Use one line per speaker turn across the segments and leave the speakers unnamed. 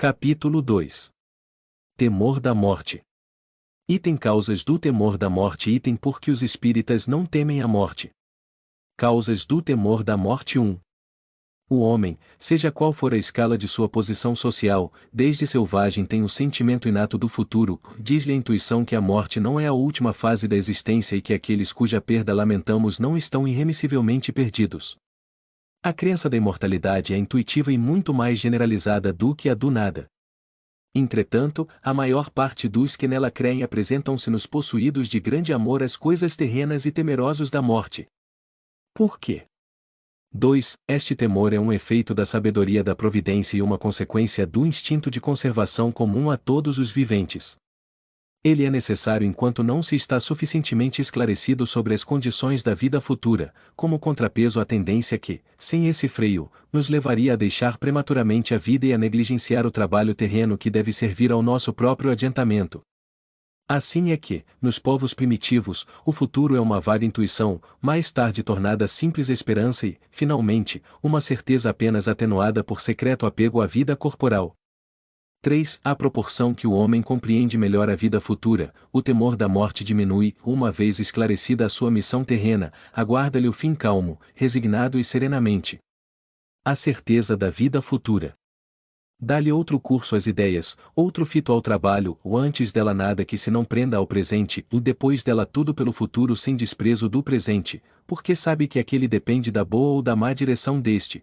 Capítulo 2. Temor da morte. Item causas do temor da morte. Item por que os espíritas não temem a morte. Causas do temor da morte. 1. O homem, seja qual for a escala de sua posição social, desde selvagem tem o sentimento inato do futuro, diz-lhe a intuição que a morte não é a última fase da existência e que aqueles cuja perda lamentamos não estão irremissivelmente perdidos. A crença da imortalidade é intuitiva e muito mais generalizada do que a do nada. Entretanto, a maior parte dos que nela creem apresentam-se-nos possuídos de grande amor às coisas terrenas e temerosos da morte. Por quê? 2. Este temor é um efeito da sabedoria da providência e uma consequência do instinto de conservação comum a todos os viventes. Ele é necessário enquanto não se está suficientemente esclarecido sobre as condições da vida futura, como contrapeso à tendência que, sem esse freio, nos levaria a deixar prematuramente a vida e a negligenciar o trabalho terreno que deve servir ao nosso próprio adiantamento. Assim é que, nos povos primitivos, o futuro é uma vaga intuição, mais tarde tornada simples esperança e, finalmente, uma certeza apenas atenuada por secreto apego à vida corporal. 3. À proporção que o homem compreende melhor a vida futura, o temor da morte diminui, uma vez esclarecida a sua missão terrena, aguarda-lhe o fim calmo, resignado e serenamente. A certeza da vida futura. Dá-lhe outro curso às ideias, outro fito ao trabalho, o antes dela nada que se não prenda ao presente, o depois dela tudo pelo futuro sem desprezo do presente, porque sabe que aquele depende da boa ou da má direção deste.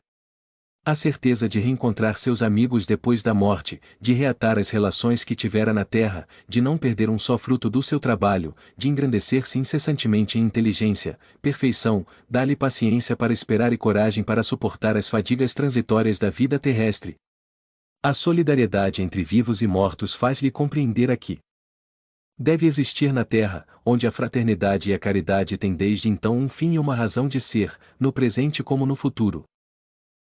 A certeza de reencontrar seus amigos depois da morte, de reatar as relações que tivera na terra, de não perder um só fruto do seu trabalho, de engrandecer-se incessantemente em inteligência, perfeição, dá-lhe paciência para esperar e coragem para suportar as fadigas transitórias da vida terrestre. A solidariedade entre vivos e mortos faz-lhe compreender aqui. Deve existir na terra, onde a fraternidade e a caridade têm desde então um fim e uma razão de ser, no presente como no futuro.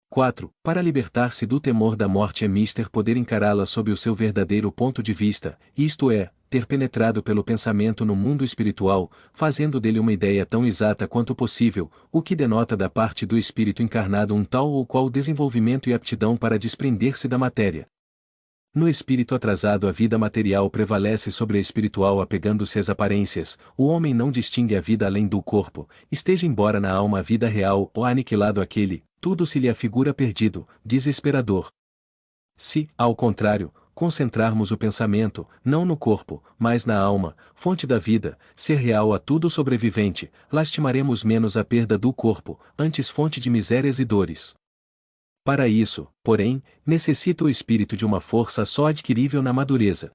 4. Para libertar-se do temor da morte é mister poder encará-la sob o seu verdadeiro ponto de vista, isto é, ter penetrado pelo pensamento no mundo espiritual, fazendo dele uma ideia tão exata quanto possível, o que denota da parte do espírito encarnado um tal ou qual desenvolvimento e aptidão para desprender-se da matéria. No espírito atrasado a vida material prevalece sobre a espiritual apegando-se às aparências, o homem não distingue a vida além do corpo, esteja embora na alma a vida real ou aniquilado aquele, tudo se lhe afigura perdido, desesperador. Se, ao contrário, concentrarmos o pensamento, não no corpo, mas na alma, fonte da vida, ser real a tudo sobrevivente, lastimaremos menos a perda do corpo, antes fonte de misérias e dores. Para isso, porém, necessita o espírito de uma força só adquirível na madureza.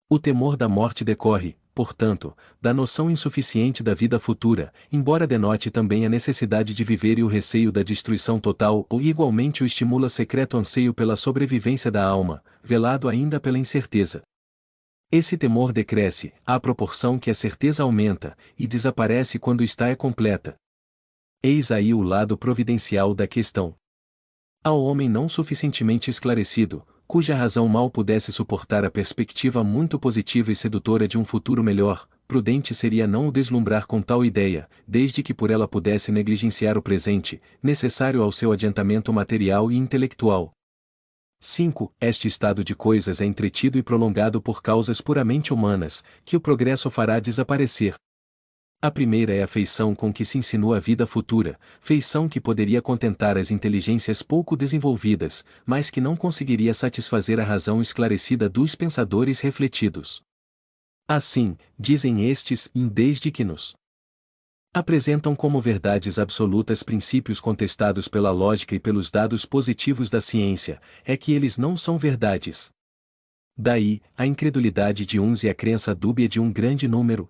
O temor da morte decorre, portanto, da noção insuficiente da vida futura, embora denote também a necessidade de viver e o receio da destruição total ou igualmente o estimula secreto anseio pela sobrevivência da alma, velado ainda pela incerteza. Esse temor decresce, à proporção que a certeza aumenta, e desaparece quando está completa. Eis aí o lado providencial da questão. Ao homem não suficientemente esclarecido, cuja razão mal pudesse suportar a perspectiva muito positiva e sedutora de um futuro melhor, prudente seria não o deslumbrar com tal ideia, desde que por ela pudesse negligenciar o presente, necessário ao seu adiantamento material e intelectual. 5. Este estado de coisas é entretido e prolongado por causas puramente humanas, que o progresso fará desaparecer. A primeira é a feição com que se insinua a vida futura, feição que poderia contentar as inteligências pouco desenvolvidas, mas que não conseguiria satisfazer a razão esclarecida dos pensadores refletidos. Assim, dizem estes, desde que nos apresentam como verdades absolutas princípios contestados pela lógica e pelos dados positivos da ciência, é que eles não são verdades. Daí, a incredulidade de uns e a crença dúbia de um grande número.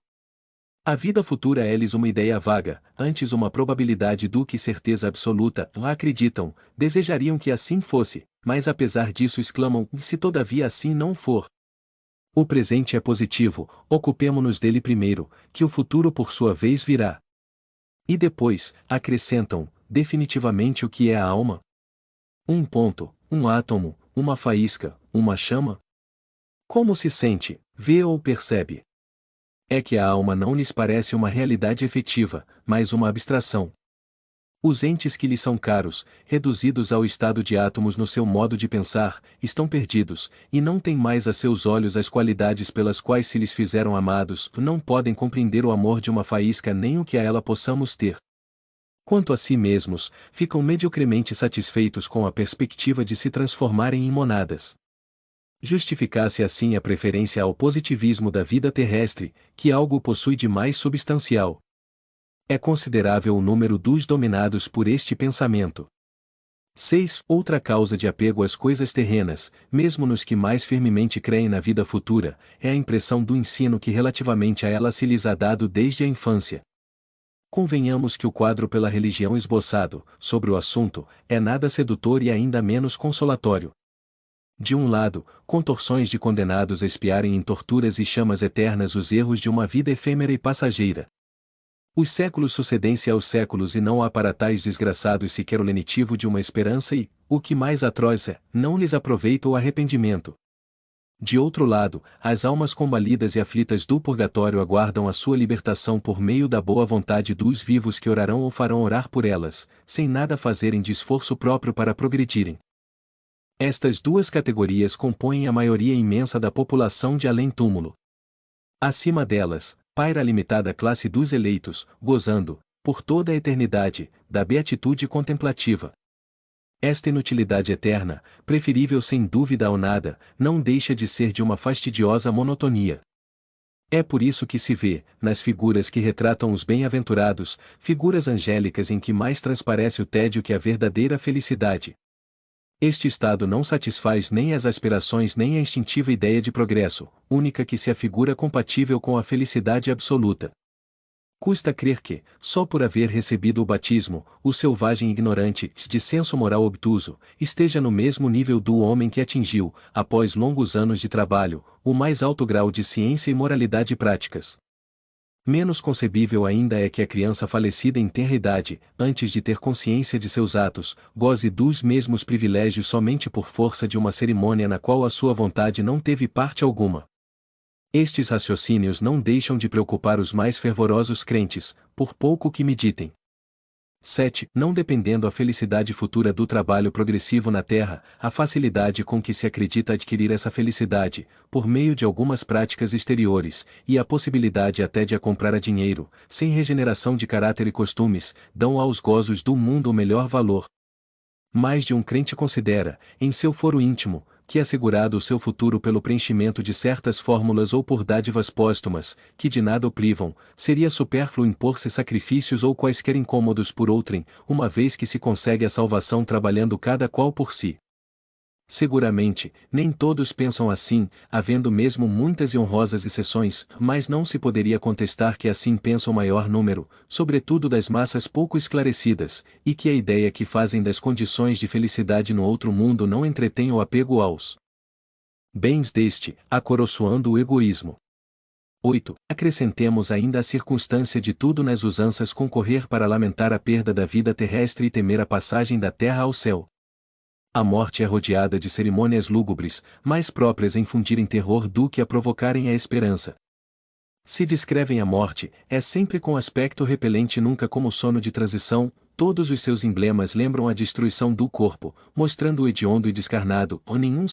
A vida futura é-lhes uma ideia vaga, antes uma probabilidade do que certeza absoluta, acreditam, desejariam que assim fosse, mas apesar disso exclamam, se todavia assim não for. O presente é positivo, ocupemo-nos dele primeiro, que o futuro por sua vez virá. E depois, acrescentam, definitivamente o que é a alma? Um ponto, um átomo, uma faísca, uma chama? Como se sente, vê ou percebe? É que a alma não lhes parece uma realidade efetiva, mas uma abstração. Os entes que lhes são caros, reduzidos ao estado de átomos no seu modo de pensar, estão perdidos, e não têm mais a seus olhos as qualidades pelas quais se lhes fizeram amados, não podem compreender o amor de uma faísca nem o que a ela possamos ter. Quanto a si mesmos, ficam mediocremente satisfeitos com a perspectiva de se transformarem em monadas. Justificasse assim a preferência ao positivismo da vida terrestre, que algo possui de mais substancial. É considerável o número dos dominados por este pensamento. 6. Outra causa de apego às coisas terrenas, mesmo nos que mais firmemente creem na vida futura, é a impressão do ensino que relativamente a ela se lhes há dado desde a infância. Convenhamos que o quadro pela religião esboçado, sobre o assunto, é nada sedutor e ainda menos consolatório. De um lado, contorções de condenados a expiarem em torturas e chamas eternas os erros de uma vida efêmera e passageira. Os séculos sucedem-se aos séculos e não há para tais desgraçados sequer o lenitivo de uma esperança e, o que mais atroz é, não lhes aproveita o arrependimento. De outro lado, as almas combalidas e aflitas do purgatório aguardam a sua libertação por meio da boa vontade dos vivos que orarão ou farão orar por elas, sem nada fazerem de esforço próprio para progredirem. Estas duas categorias compõem a maioria imensa da população de além-túmulo. Acima delas, paira a limitada classe dos eleitos, gozando, por toda a eternidade, da beatitude contemplativa. Esta inutilidade eterna, preferível sem dúvida ao nada, não deixa de ser de uma fastidiosa monotonia. É por isso que se vê, nas figuras que retratam os bem-aventurados, figuras angélicas em que mais transparece o tédio que a verdadeira felicidade. Este estado não satisfaz nem as aspirações nem a instintiva ideia de progresso, única que se afigura compatível com a felicidade absoluta. Custa crer que, só por haver recebido o batismo, o selvagem ignorante, de senso moral obtuso, esteja no mesmo nível do homem que atingiu, após longos anos de trabalho, o mais alto grau de ciência e moralidade práticas. Menos concebível ainda é que a criança falecida em tenra idade, antes de ter consciência de seus atos, goze dos mesmos privilégios somente por força de uma cerimônia na qual a sua vontade não teve parte alguma. Estes raciocínios não deixam de preocupar os mais fervorosos crentes, por pouco que meditem. 7. Não dependendo a felicidade futura do trabalho progressivo na terra, a facilidade com que se acredita adquirir essa felicidade, por meio de algumas práticas exteriores, e a possibilidade até de a comprar a dinheiro, sem regeneração de caráter e costumes, dão aos gozos do mundo o melhor valor. Mais de um crente considera, em seu foro íntimo, que assegurado o seu futuro pelo preenchimento de certas fórmulas ou por dádivas póstumas, que de nada o privam, seria supérfluo impor-se sacrifícios ou quaisquer incômodos por outrem, uma vez que se consegue a salvação trabalhando cada qual por si. Seguramente, nem todos pensam assim, havendo mesmo muitas e honrosas exceções, mas não se poderia contestar que assim pensa o maior número, sobretudo das massas pouco esclarecidas, e que a ideia que fazem das condições de felicidade no outro mundo não entretém o apego aos bens deste, acoroçoando o egoísmo. 8. Acrescentemos ainda a circunstância de tudo nas usanças concorrer para lamentar a perda da vida terrestre e temer a passagem da terra ao céu. A morte é rodeada de cerimônias lúgubres, mais próprias a infundirem terror do que a provocarem a esperança. Se descrevem a morte, é sempre com aspecto repelente, nunca como sono de transição. Todos os seus emblemas lembram a destruição do corpo, mostrando-o hediondo e descarnado, ou nenhum